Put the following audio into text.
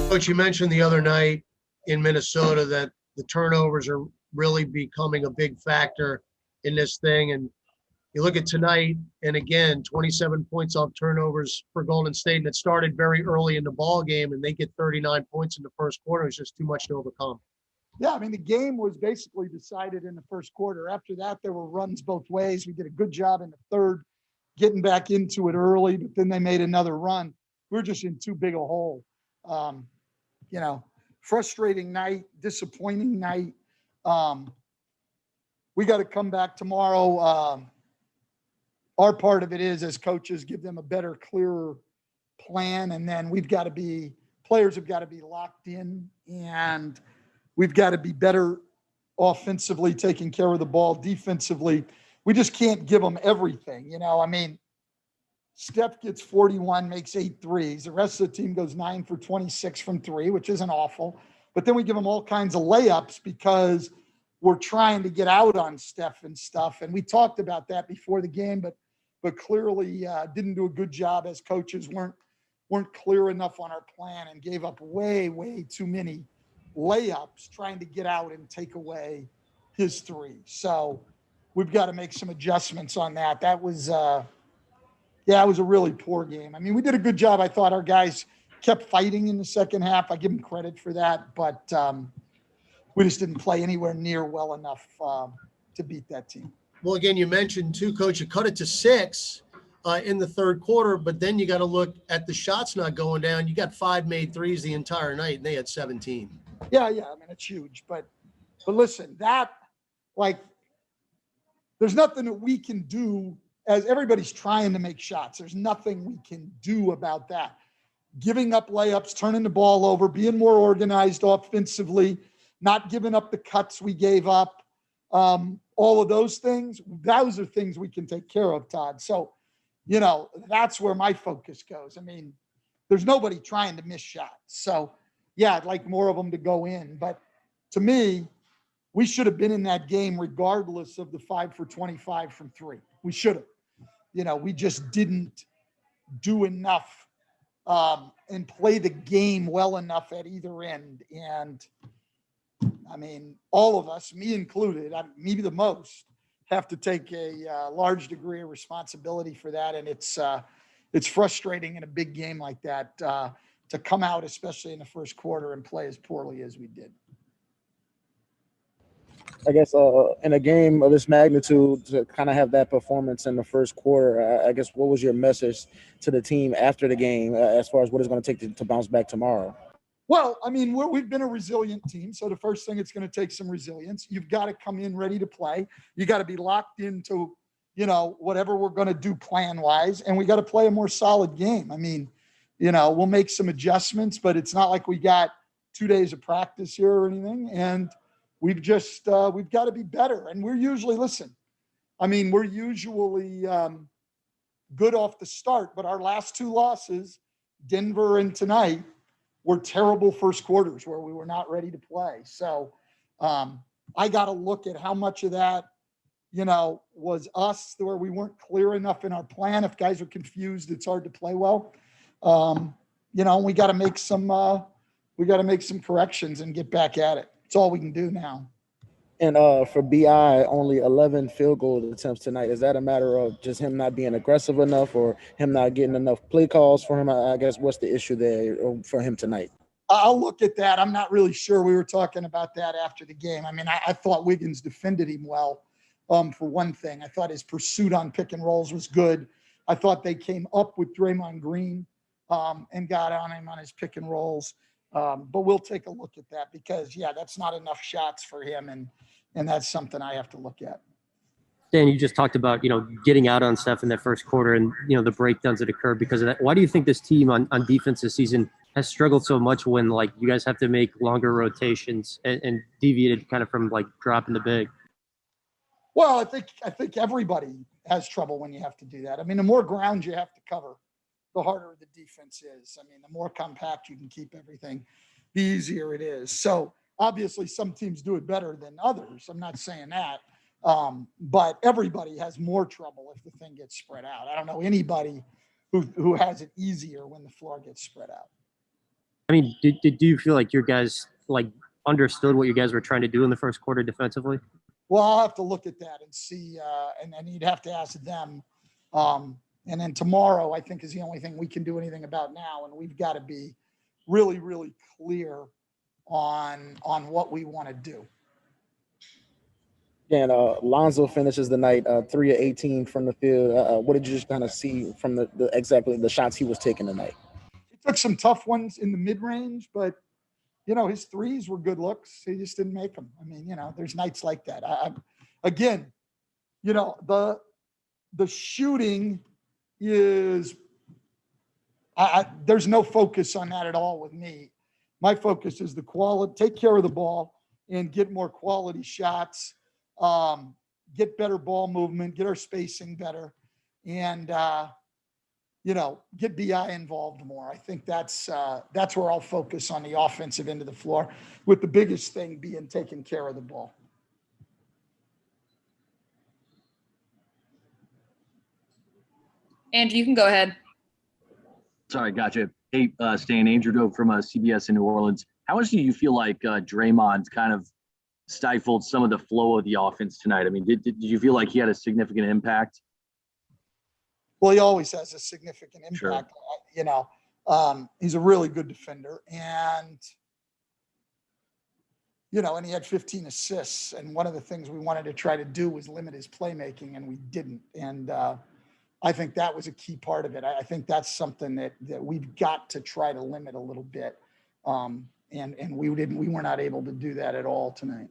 Coach, you mentioned the other night in Minnesota that the turnovers are really becoming a big factor in this thing. And you look at tonight, and again, 27 points off turnovers for Golden State, and it started very early in the ball game, and they get 39 points in the first quarter. It's just too much to overcome. Yeah, I mean, the game was basically decided in the first quarter. After that, there were runs both ways. We did a good job in the third, getting back into it early, but then they made another run. We're just in too big a hole. Frustrating night, disappointing night. We got to come back tomorrow. Our part of it is, as coaches, give them a better, clearer plan, and then players have got to be locked in, and we've got to be better offensively, taking care of the ball. Defensively, we just can't give them everything. Steph gets 41, makes 8 threes. The rest of the team goes 9 for 26 from 3, which isn't awful. But then we give them all kinds of layups because we're trying to get out on Steph and stuff. And we talked about that before the game, but clearly didn't do a good job as coaches, weren't clear enough on our plan and gave up way, way too many layups trying to get out and take away his 3. So we've got to make some adjustments on that. That was it was a really poor game. I mean, we did a good job. I thought our guys kept fighting in the second half. I give them credit for that, but we just didn't play anywhere near well enough to beat that team. Well, again, you mentioned too, Coach, you cut it to 6 in the third quarter, but then you got to look at the shots not going down. You got 5 made threes the entire night, and they had 17. Yeah. I mean, it's huge, but listen, there's nothing that we can do. As everybody's trying to make shots, there's nothing we can do about that. Giving up layups, turning the ball over, being more organized offensively, not giving up the cuts we gave up, all of those things are things we can take care of, Todd. So, that's where my focus goes. I mean, there's nobody trying to miss shots. So, yeah, I'd like more of them to go in. But to me, we should have been in that game regardless of the 5 for 25 from 3. We should have. We just didn't do enough and play the game well enough at either end. And I mean, all of us, me included, maybe the most, have to take a large degree of responsibility for that. And it's frustrating in a big game like that to come out, especially in the first quarter, and play as poorly as we did. I guess in a game of this magnitude, to kind of have that performance in the first quarter, I guess what was your message to the team after the game as far as what it's going to take to bounce back tomorrow? Well, I mean, we've been a resilient team. So the first thing, it's going to take some resilience. You've got to come in ready to play. You got to be locked into, whatever we're going to do plan-wise. And we got to play a more solid game. I mean, we'll make some adjustments, but it's not like we got 2 days of practice here or anything. And we've got to be better. And we're usually good off the start, but our last 2 losses, Denver and tonight, were terrible first quarters where we were not ready to play. So I got to look at how much of that, was us, where we weren't clear enough in our plan. If guys are confused, it's hard to play well. We got to make some corrections and get back at it. It's all we can do now. And for BI, only 11 field goal attempts tonight. Is that a matter of just him not being aggressive enough, or him not getting enough play calls for him? I guess what's the issue there for him tonight? I'll look at that. I'm not really sure. We were talking about that after the game. I mean, I thought Wiggins defended him well, for one thing. I thought his pursuit on pick and rolls was good. I thought they came up with Draymond Green and got on him on his pick and rolls. But we'll take a look at that because, that's not enough shots for him. And that's something I have to look at. Dan, you just talked about, getting out on Steph in that first quarter and, the breakdowns that occurred because of that. Why do you think this team on defense this season has struggled so much when, you guys have to make longer rotations and deviated kind of from, dropping the big? Well, I think everybody has trouble when you have to do that. I mean, the more ground you have to cover, the harder the defense is. I mean, the more compact you can keep everything, the easier it is. So, obviously, some teams do it better than others. I'm not saying that. But everybody has more trouble if the thing gets spread out. I don't know anybody who has it easier when the floor gets spread out. I mean, do you feel like your guys like understood what you guys were trying to do in the first quarter defensively? Well, I'll have to look at that and see, and you'd have to ask them. And then tomorrow, I think, is the only thing we can do anything about now, and we've got to be really, really clear on what we want to do. And Lonzo finishes the night 3 of 18 from the field. What did you just kind of see from the exactly the shots he was taking tonight? He took some tough ones in the mid range, but his threes were good looks. He just didn't make them. I mean, there's nights like that. Again, the shooting is there's no focus on that at all with me. My focus is the quality, take care of the ball and get more quality shots, get better ball movement, get our spacing better, and get BI involved more. I think that's where I'll focus on the offensive end of the floor, with the biggest thing being taking care of the ball. Andrew, you can go ahead. Sorry, gotcha. Hey, Stan, Andrew Doak from CBS in New Orleans. How much do you feel like Draymond's kind of stifled some of the flow of the offense tonight? I mean, did you feel like he had a significant impact? Well, he always has a significant impact. Sure. He's a really good defender, and and he had 15 assists. And one of the things we wanted to try to do was limit his playmaking, and we didn't. And I think that was a key part of it. I think that's something that we've got to try to limit a little bit. And we were not able to do that at all tonight.